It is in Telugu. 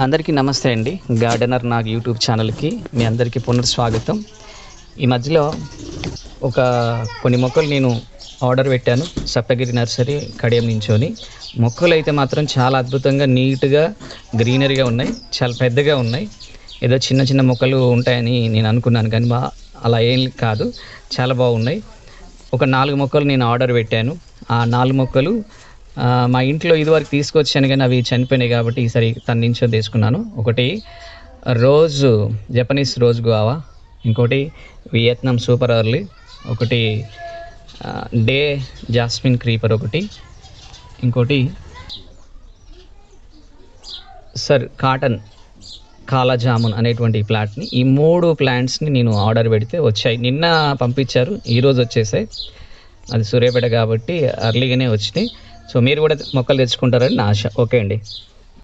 అందరికీ నమస్తే అండి. గార్డెనర్ నాగ్ యూట్యూబ్ ఛానల్కి మీ అందరికీ పునఃస్వాగతం. ఈ మధ్యలో ఒక కొన్ని మొక్కలు నేను ఆర్డర్ పెట్టాను సప్తగిరి నర్సరీ కడియం నుంచొని. మొక్కలు అయితే మాత్రం చాలా అద్భుతంగా నీట్గా గ్రీనరీగా ఉన్నాయి, చాలా పెద్దగా ఉన్నాయి. ఏదో చిన్న చిన్న మొక్కలు ఉంటాయని నేను అనుకున్నాను, కానీ అలా ఏం కాదు, చాలా బాగున్నాయి. ఒక 4 మొక్కలు నేను ఆర్డర్ పెట్టాను. ఆ 4 మొక్కలు మా ఇంట్లో ఇదివరకు తీసుకొచ్చాను, కానీ అవి చనిపోయినాయి కాబట్టి ఈసారి తన నుంచో తీసుకున్నాను. ఒకటి జపనీస్ రోజ్ గువావా, ఇంకోటి వియత్నాం సూపర్ ఎర్లీ, ఒకటి డే జాస్మిన్ క్రీపర్, ఒకటి ఇంకోటి కాటన్ కాలా జామున్ అనేటువంటి ప్లాంట్ని. ఈ 3 ప్లాంట్స్ని నేను ఆర్డర్ పెడితే వచ్చాయి. నిన్న పంపించారు, ఈరోజు వచ్చేసాయి. అది సూర్యాపేట కాబట్టి అర్లీగానే వచ్చినాయి. సో మీరు కూడా మొక్కలు తెచ్చుకుంటారని నా ఆశ. ఓకే అండి.